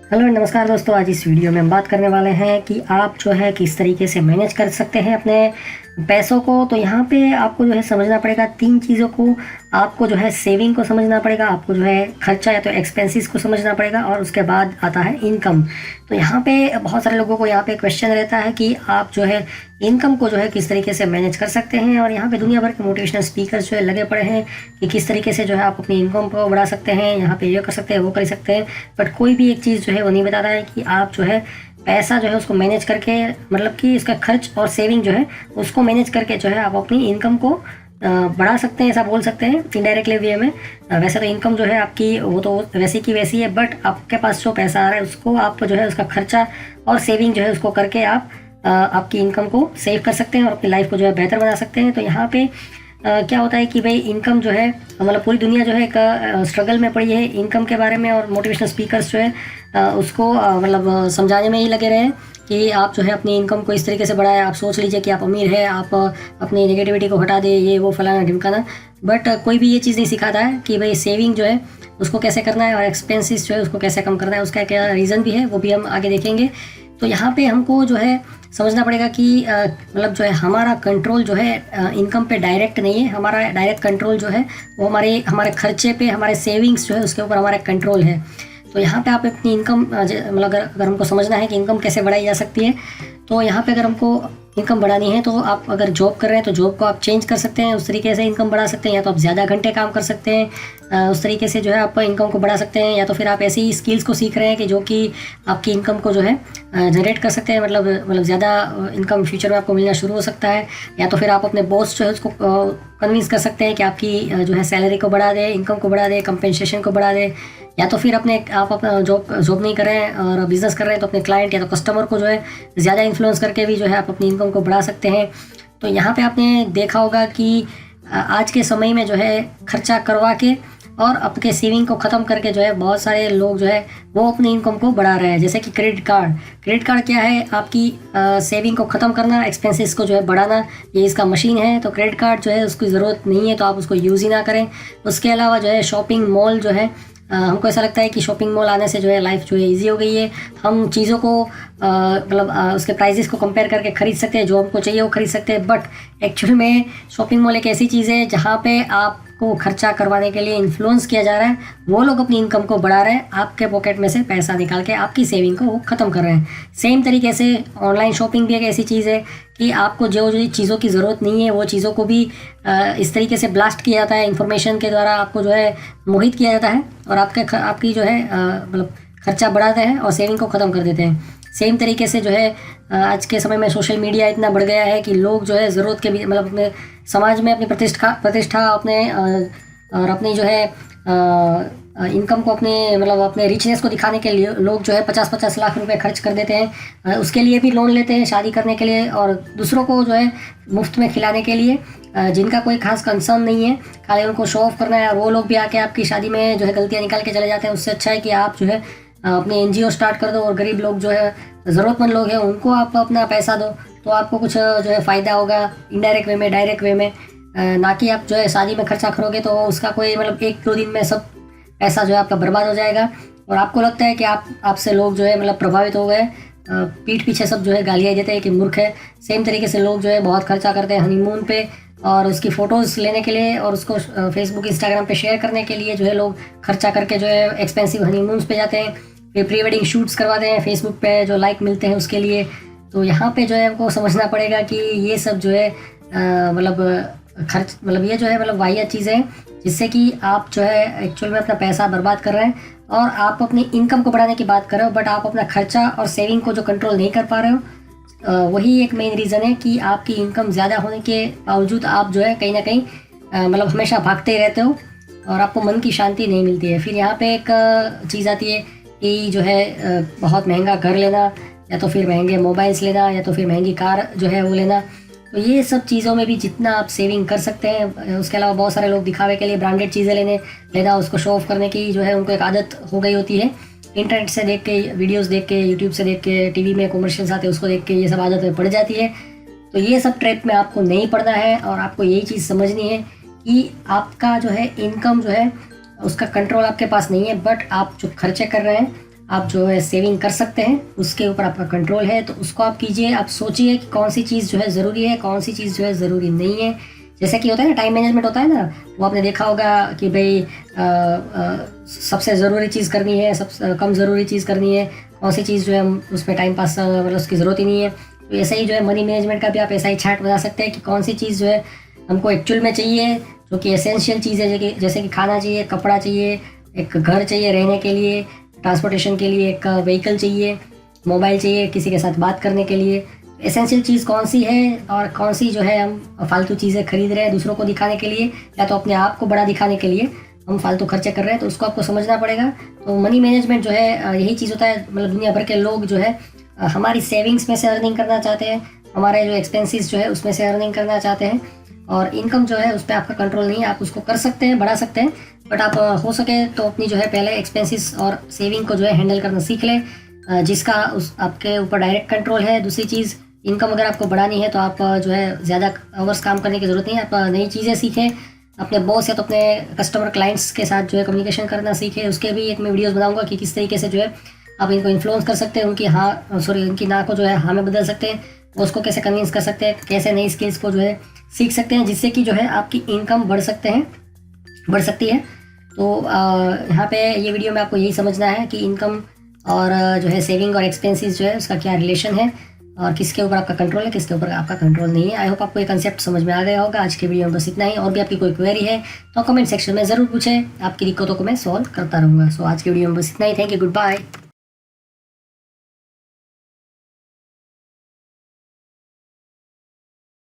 Hello नमस्कार दोस्तों। आज इस वीडियो में हम बात करने वाले हैं कि आप जो है किस तरीके से मैनेज कर सकते हैं अपने पैसों को। तो यहाँ पे आपको जो है समझना पड़ेगा तीन चीज़ों को। आपको जो है सेविंग को समझना पड़ेगा, आपको जो है खर्चा या तो एक्सपेंसेस को समझना पड़ेगा, और उसके बाद आता है इनकम। तो यहाँ पे बहुत सारे लोगों को यहाँ पे क्वेश्चन रहता है कि आप जो है इनकम को जो है किस तरीके से मैनेज कर सकते हैं। और यहाँ पे दुनिया भर के मोटिवेशनल स्पीकर्स जो है लगे पड़े हैं कि किस तरीके से जो है आप अपनी इनकम को बढ़ा सकते हैं, यहाँ पे ये कर सकते हैं वो कर सकते हैं। बट कोई भी एक चीज़ जो है वो नहीं बताता है कि आप जो है पैसा जो है उसको मैनेज करके, मतलब कि इसका खर्च और सेविंग जो है उसको मैनेज करके जो है आप अपनी इनकम को बढ़ा सकते हैं, ऐसा बोल सकते हैं इनडायरेक्टली वे में। वैसे तो इनकम जो है आपकी वो तो वैसी की वैसी है, बट आपके पास जो पैसा आ रहा है उसको आप जो है उसका खर्चा और सेविंग जो है उसको करके आप आपकी इनकम को सेव कर सकते हैं और अपनी लाइफ को जो है बेहतर बना सकते हैं। तो यहाँ पे क्या होता है कि भाई इनकम जो है, मतलब पूरी दुनिया जो है एक स्ट्रगल में पड़ी है इनकम के बारे में, और मोटिवेशनल स्पीकर्स जो है उसको मतलब समझाने में ही लगे रहे कि आप जो है अपनी इनकम को इस तरीके से बढ़ाएं। आप सोच लीजिए कि आप अमीर है, आप अपनी नेगेटिविटी को हटा दें, ये वो फलाना ढिमकाना। बट कोई भी ये चीज़ नहीं सिखाता है कि भाई सेविंग जो है उसको कैसे करना है और एक्सपेंसेस जो है उसको कैसे कम करना है। उसका क्या रीज़न भी है वो भी हम आगे देखेंगे। तो यहाँ पे हमको जो है समझना पड़ेगा कि मतलब जो है हमारा कंट्रोल जो है इनकम पे डायरेक्ट नहीं है। हमारा डायरेक्ट कंट्रोल जो है वो हमारे खर्चे पे, हमारे सेविंग्स जो है उसके ऊपर हमारा कंट्रोल है। तो यहाँ पे आप अपनी इनकम मतलब अगर हमको समझना है कि इनकम कैसे बढ़ाई जा सकती है, तो यहाँ पे अगर हमको इनकम बढ़ानी है तो आप अगर जॉब कर रहे हैं तो जॉब को आप चेंज कर सकते हैं, उस तरीके से इनकम बढ़ा सकते हैं। या तो आप ज़्यादा घंटे काम कर सकते हैं, उस तरीके से जो है आप इनकम को बढ़ा सकते हैं। या तो फिर आप ऐसी स्किल्स को सीख रहे हैं कि जो कि आपकी इनकम को जो है जनरेट कर सकते हैं, मतलब ज़्यादा इनकम फ्यूचर में आपको मिलना शुरू हो सकता है। या तो फिर आप अपने बॉस जो है उसको कन्विंस कर सकते हैं कि आपकी जो है सैलरी को बढ़ा दे, इनकम को बढ़ा दे, कंपेंसेशन को बढ़ा दे। या तो फिर आप अपना जॉब नहीं कर रहे हैं और बिजनेस कर रहे हैं तो अपने क्लाइंट या तो कस्टमर को जो है ज़्यादा इन्फ्लुएंस करके भी जो है आप अपनी इनकम को बढ़ा सकते हैं। तो यहाँ पे आपने देखा होगा कि आज के समय में जो है खर्चा करवा के और आपके सेविंग को ख़त्म करके जो है बहुत सारे लोग जो है वो अपनी इनकम को बढ़ा रहे हैं। जैसे कि क्रेडिट कार्ड क्या है, आपकी सेविंग को ख़त्म करना, एक्सपेंसेस को जो है बढ़ाना, ये इसका मशीन है। तो क्रेडिट कार्ड जो है उसकी ज़रूरत नहीं है तो आप उसको यूज़ ही ना करें। उसके अलावा जो है शॉपिंग मॉल जो है, हमको ऐसा लगता है कि शॉपिंग मॉल आने से जो है लाइफ जो है इजी हो गई है। हम चीज़ों को मतलब उसके प्राइजेस को कंपेयर करके ख़रीद सकते हैं, जो हमको चाहिए वो ख़रीद सकते हैं। बट एक्चुअल में शॉपिंग मॉल एक ऐसी चीज़ है जहाँ पे आपको खर्चा करवाने के लिए इन्फ्लुएंस किया जा रहा है। वो लोग अपनी इनकम को बढ़ा रहे हैं, आपके पॉकेट में से पैसा निकाल के आपकी सेविंग को वो ख़त्म कर रहे हैं। सेम तरीके से ऑनलाइन शॉपिंग भी एक ऐसी चीज़ है कि आपको जो जो चीज़ों की ज़रूरत नहीं है वो चीज़ों को भी इस तरीके से ब्लास्ट किया जाता है, इन्फॉर्मेशन के द्वारा आपको जो है मोहित किया जाता है और आपकी जो है मतलब खर्चा बढ़ाते हैं और सेविंग को ख़त्म कर देते हैं। सेम तरीके से जो है आज के समय में सोशल मीडिया इतना बढ़ गया है कि लोग जो है ज़रूरत के भी, मतलब अपने समाज में अपनी प्रतिष्ठा अपने और अपनी जो है इनकम को अपने रिचनेस को दिखाने के लिए लोग जो है 50-50 लाख रुपए खर्च कर देते हैं। उसके लिए भी लोन लेते हैं शादी करने के लिए और दूसरों को जो है मुफ्त में खिलाने के लिए, जिनका कोई खास कंसर्न नहीं है, खाली उनको शो ऑफ करना है। वो लोग भी आके आपकी शादी में जो है गलतियाँ निकाल के चले जाते हैं। उससे अच्छा है कि आप जो है अपनी NGO स्टार्ट कर दो और गरीब लोग जो है ज़रूरतमंद लोग हैं उनको आप अपना पैसा दो, तो आपको कुछ जो है फ़ायदा होगा इनडायरेक्ट वे में, डायरेक्ट वे में। ना कि आप जो है शादी में खर्चा करोगे तो उसका कोई मतलब 1-2 दिन में सब पैसा जो है आपका बर्बाद हो जाएगा और आपको लगता है कि आपसे लोग जो है मतलब प्रभावित हो गए। पीठ पीछे सब जो है गालियाँ देते हैं कि मूर्ख है। सेम तरीके से लोग जो है बहुत खर्चा करते हैं हनीमून पे और उसकी फ़ोटोज़ लेने के लिए और उसको फेसबुक इंस्टाग्राम पे शेयर करने के लिए जो है लोग खर्चा करके जो है एक्सपेंसिव हनीमून्स पे जाते हैं, फिर प्री वेडिंग शूट्स करवाते हैं फेसबुक पे जो लाइक मिलते हैं उसके लिए। तो यहाँ पे जो है हमको समझना पड़ेगा कि ये सब जो है मतलब ये जो है मतलब वाहियात चीज़ें हैं जिससे कि आप जो है एक्चुअल में अपना पैसा बर्बाद कर रहे हैं और आप अपनी इनकम को बढ़ाने की बात कर रहे हो, बट आप अपना खर्चा और सेविंग को जो कंट्रोल नहीं कर पा रहे हो। वही एक मेन रीज़न है कि आपकी इनकम ज़्यादा होने के बावजूद आप जो है कहीं ना कहीं मतलब हमेशा भागते ही रहते हो और आपको मन की शांति नहीं मिलती है। फिर यहाँ पे एक चीज़ आती है कि जो है बहुत महंगा घर लेना, या तो फिर महंगे मोबाइल्स लेना, या तो फिर महंगी कार जो है वो लेना। तो ये सब चीज़ों में भी जितना आप सेविंग कर सकते हैं। उसके अलावा बहुत सारे लोग दिखावे के लिए ब्रांडेड चीज़ें लेना, उसको शो ऑफ करने की जो है उनको एक आदत हो गई होती है। इंटरनेट से देख के, वीडियोस देख के, यूट्यूब से देख के, टीवी में कॉमर्शियल्स आते हैं उसको देख के ये सब आदत में पड़ जाती है। तो ये सब ट्रैप में आपको नहीं पड़ना है और आपको यही चीज़ समझनी है कि आपका जो है इनकम जो है उसका कंट्रोल आपके पास नहीं है, बट आप जो खर्चे कर रहे हैं आप जो है सेविंग कर सकते हैं, उसके ऊपर आपका कंट्रोल है, तो उसको आप कीजिए। आप सोचिए कि कौन सी चीज़ जो है ज़रूरी है, कौन सी चीज़ जो है ज़रूरी नहीं है। जैसे कि होता है ना, टाइम मैनेजमेंट होता है ना, वो आपने देखा होगा कि भाई सबसे ज़रूरी चीज़ करनी है, सबसे कम ज़रूरी चीज़ करनी है, कौन सी चीज़ जो है हम उसमें टाइम पास मतलब उसकी ज़रूरत ही नहीं है। तो ऐसा ही जो है मनी मैनेजमेंट का भी आप ऐसा ही चार्ट बना सकते हैं कि कौन सी चीज़ जो है हमको एक्चुअल में चाहिए, जो कि एसेंशियल चीज़ है, जैसे कि खाना चाहिए, कपड़ा चाहिए, एक घर चाहिए रहने के लिए, ट्रांसपोर्टेशन के लिए एक व्हीकल चाहिए, मोबाइल चाहिए किसी के साथ बात करने के लिए। एसेंशियल चीज़ कौन सी है और कौन सी जो है हम फालतू चीज़ें खरीद रहे हैं दूसरों को दिखाने के लिए या तो अपने आप को बड़ा दिखाने के लिए हम फालतू खर्चे कर रहे हैं, तो उसको आपको समझना पड़ेगा। तो मनी मैनेजमेंट जो है यही चीज़ होता है। मतलब दुनिया भर के लोग जो है हमारी सेविंग्स में से अर्निंग करना चाहते हैं, हमारे जो एक्सपेंसेस जो है उसमें से अर्निंग करना चाहते हैं, और इनकम जो है उस पर आपका कंट्रोल नहीं है। आप उसको कर सकते हैं, बढ़ा सकते हैं, बट आप हो सके तो अपनी जो है पहले एक्सपेंसेस और सेविंग को जो है हैंडल करना सीख लें, जिसका उस आपके ऊपर डायरेक्ट कंट्रोल है। दूसरी चीज़, इनकम अगर आपको बढ़ानी है तो आप जो है ज़्यादा आवर्स काम करने की ज़रूरत नहीं है। आप नई चीज़ें सीखें, अपने बॉस या तो अपने कस्टमर क्लाइंट्स के साथ जो है कम्युनिकेशन करना सीखें। उसके भी एक मैं वीडियोस बनाऊंगा कि किस तरीके से जो है आप इनको इन्फ्लुएंस कर सकते हैं, उनकी ना को जो है हाँ में बदल सकते हैं, उसको कैसे कन्विंस कर सकते हैं, कैसे नई स्किल्स को जो है सीख सकते हैं, जिससे कि जो है आपकी इनकम बढ़ सकती है। तो यहाँ पे ये वीडियो में आपको यही समझना है कि इनकम और जो है सेविंग और एक्सपेंसेस जो है उसका क्या रिलेशन है, और किसके ऊपर आपका कंट्रोल है, किसके ऊपर आपका कंट्रोल नहीं है। आई होप आपको ये कंसेप्ट समझ में आ गया होगा। आज के वीडियो में बस इतना ही। और भी आपकी कोई क्वेरी है तो कमेंट सेक्शन में ज़रूर पूछें, आपकी दिक्कतों को मैं सॉल्व करता रहूँगा। सो आज के वीडियो में बस इतना ही। Thank you, good bye.